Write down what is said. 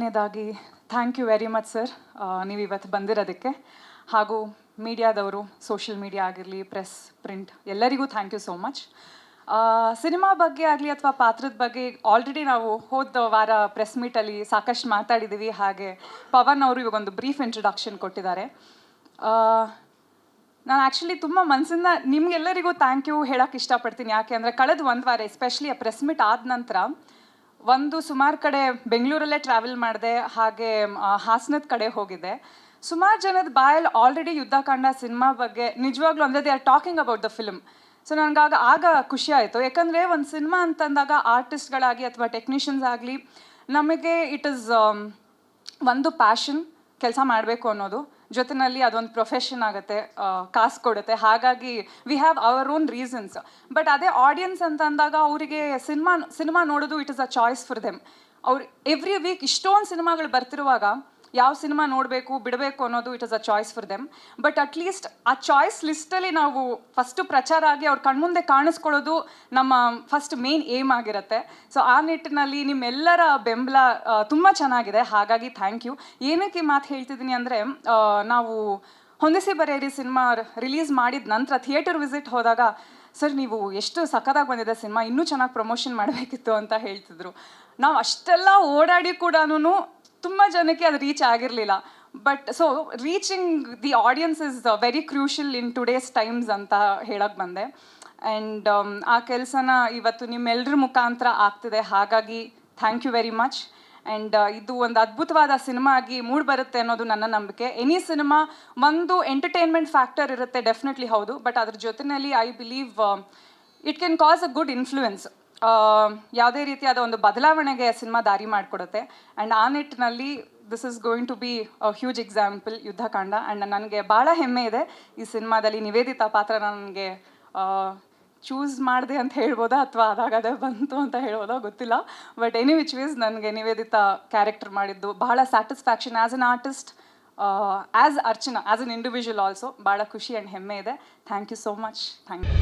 ಮೊದಲನೇದಾಗಿ thank you very much sir, ನೀವು ಇವತ್ತು ಬಂದಿರೋದಕ್ಕೆ. ಹಾಗೂ ಮೀಡಿಯಾದವರು, ಸೋಷಿಯಲ್ ಮೀಡಿಯಾ ಆಗಿರಲಿ, ಪ್ರೆಸ್, ಪ್ರಿಂಟ್ ಎಲ್ಲರಿಗೂ thank you so much. Cinema ಬಗ್ಗೆ ಆಗಲಿ ಅಥವಾ ಪಾತ್ರದ ಬಗ್ಗೆ ಆಲ್ರೆಡಿ ನಾವು ಹೋದ ವಾರ ಪ್ರೆಸ್ ಮೀಟಲ್ಲಿ ಸಾಕಷ್ಟು ಮಾತಾಡಿದ್ದೀವಿ. ಹಾಗೆ ಪವನ್ ಅವರು ಇವಾಗೊಂದು ಬ್ರೀಫ್ ಇಂಟ್ರೊಡಕ್ಷನ್ ಕೊಟ್ಟಿದ್ದಾರೆ. ನಾನು ಆ್ಯಕ್ಚುಲಿ ತುಂಬ ಮನಸ್ಸಿಂದ ನಿಮ್ಗೆಲ್ಲರಿಗೂ ಥ್ಯಾಂಕ್ ಯು ಹೇಳೋಕ್ಕೆ ಇಷ್ಟಪಡ್ತೀನಿ. ಯಾಕೆ ಅಂದರೆ ಕಳೆದ ಒಂದು ವಾರ ಎಸ್ಪೆಷಲಿ ಆ ಪ್ರೆಸ್ ಮೀಟ್ ಆದ ನಂತರ ಸುಮಾರು ಕಡೆ ಬೆಂಗಳೂರಲ್ಲೇ ಟ್ರಾವೆಲ್ ಮಾಡಿದೆ, ಹಾಗೆ ಹಾಸನದ ಕಡೆ ಹೋಗಿದ್ದೆ. ಸುಮಾರು ಜನದ ಬಾಯಲ್ಲಿ ಆಲ್ರೆಡಿ ಯುದ್ಧಕಾಂಡ ಸಿನಿಮಾ ಬಗ್ಗೆ ನಿಜವಾಗ್ಲೂ ಅಂದರೆ they are talking about the film. So ನನಗಾಗ ಖುಷಿ ಆಯಿತು. ಯಾಕಂದರೆ ಒಂದು ಸಿನಿಮಾ ಅಂತಂದಾಗ ಆರ್ಟಿಸ್ಟ್ಗಳಾಗಿ ಅಥವಾ ಟೆಕ್ನಿಷಿಯನ್ಸ್ ಆಗಲಿ ನಮಗೆ ಇಟ್ ಈಸ್ ಒಂದು ಪ್ಯಾಷನ್, ಕೆಲಸ ಮಾಡಬೇಕು ಅನ್ನೋದು, ಜೊತೆಯಲ್ಲಿ ಅದೊಂದು ಪ್ರೊಫೆಷನ್ ಆಗುತ್ತೆ, ಕಾಸು ಕೊಡುತ್ತೆ. ಹಾಗಾಗಿ we have our own reasons. But ಅದೇ ಆಡಿಯನ್ಸ್ ಅಂತ ಅಂದಾಗ ಅವರಿಗೆ ಸಿನಿಮಾ ನೋಡೋದು it is a choice for them. ಅವ್ರು ಎವ್ರಿ ವೀಕ್ ಇಷ್ಟೊಂದು ಸಿನಿಮಾಗಳು ಬರ್ತಿರುವಾಗ ಯಾವ ಸಿನಿಮಾ ನೋಡಬೇಕು ಬಿಡಬೇಕು ಅನ್ನೋದು it is a choice for them. But at least ಆ ಚಾಯ್ಸ್ ಲಿಸ್ಟಲ್ಲಿ ನಾವು ಫಸ್ಟು ಪ್ರಚಾರ ಆಗಿ ಅವ್ರ ಕಣ್ಮುಂದೆ ಕಾಣಿಸ್ಕೊಳ್ಳೋದು ನಮ್ಮ ಫಸ್ಟ್ ಮೇನ್ ಏಮ್ ಆಗಿರುತ್ತೆ. ಸೊ ಆ ನಿಟ್ಟಿನಲ್ಲಿ ನಿಮ್ಮೆಲ್ಲರ ಬೆಂಬಲ ತುಂಬ ಚೆನ್ನಾಗಿದೆ. ಹಾಗಾಗಿ ಥ್ಯಾಂಕ್ ಯು. ಏನಕ್ಕೆ ಮಾತು ಹೇಳ್ತಿದ್ದೀನಿ ಅಂದರೆ, ನಾವು ಹೊಂದಿಸಿ ಬರೆಯಿರಿ ಸಿನಿಮಾ ರಿಲೀಸ್ ಮಾಡಿದ ನಂತರ ಥಿಯೇಟರ್ ವಿಸಿಟ್ ಹೋದಾಗ ಸರ್ ನೀವು ಎಷ್ಟು ಸಖತ್ತಾಗಿ ಬಂದಿದೆ ಸಿನಿಮಾ, ಇನ್ನೂ ಚೆನ್ನಾಗಿ ಪ್ರಮೋಷನ್ ಮಾಡಬೇಕಿತ್ತು ಅಂತ ಹೇಳ್ತಿದ್ರು. ನಾವು ಅಷ್ಟೆಲ್ಲ ಓಡಾಡಿ ಕೂಡ ತುಂಬ ಜನಕ್ಕೆ ಅದು ರೀಚ್ ಆಗಿರಲಿಲ್ಲ. But so reaching the audience is very crucial in today's times ಅಂತ ಹೇಳಕ್ಕೆ ಬಂದೆ. ಆ್ಯಂಡ್ ಆ ಕೆಲಸನ ಇವತ್ತು ನಿಮ್ಮೆಲ್ಲರ ಮುಖಾಂತರ ಆಗ್ತಿದೆ. ಹಾಗಾಗಿ thank you very much. And ಇದು ಒಂದು ಅದ್ಭುತವಾದ ಸಿನಿಮಾ ಆಗಿ ಮೂಡಿಬರುತ್ತೆ ಅನ್ನೋದು ನನ್ನ ನಂಬಿಕೆ. ಎನಿ ಸಿನಿಮಾ ಒಂದು ಎಂಟರ್ಟೈನ್ಮೆಂಟ್ ಫ್ಯಾಕ್ಟರ್ ಇರುತ್ತೆ, ಡೆಫಿನೆಟ್ಲಿ ಹೌದು. ಬಟ್ ಅದ್ರ ಜೊತೆಯಲ್ಲಿ I believe it can cause a good influence. ಯಾವುದೇ ರೀತಿಯಾದ ಒಂದು ಬದಲಾವಣೆಗೆ ಸಿನಿಮಾ ದಾರಿ ಮಾಡಿಕೊಡುತ್ತೆ. ಆ್ಯಂಡ್ ಆ ನಿಟ್ಟಿನಲ್ಲಿ this is going to be a huge example Yuddhakanda. And ನನಗೆ ಭಾಳ ಹೆಮ್ಮೆ ಇದೆ ಈ ಸಿನಿಮಾದಲ್ಲಿ ನಿವೇದಿತಾ ಪಾತ್ರ ನನಗೆ ಚೂಸ್ ಮಾಡಿದೆ ಅಂತ ಹೇಳ್ಬೋದಾ ಅಥವಾ ಅದಾಗದೇ ಬಂತು ಅಂತ ಹೇಳ್ಬೋದಾ ಗೊತ್ತಿಲ್ಲ. ಬಟ್ ಎನಿ ವಿಚ್ ವೀಸ್ ನನಗೆ ನಿವೇದಿತಾ ಕ್ಯಾರೆಕ್ಟರ್ ಮಾಡಿದ್ದು ಭಾಳ satisfaction as an artist, as Archana, as an individual also ಭಾಳ ಖುಷಿ ಆ್ಯಂಡ್ ಹೆಮ್ಮೆ ಇದೆ. Thank you so much. Thank you.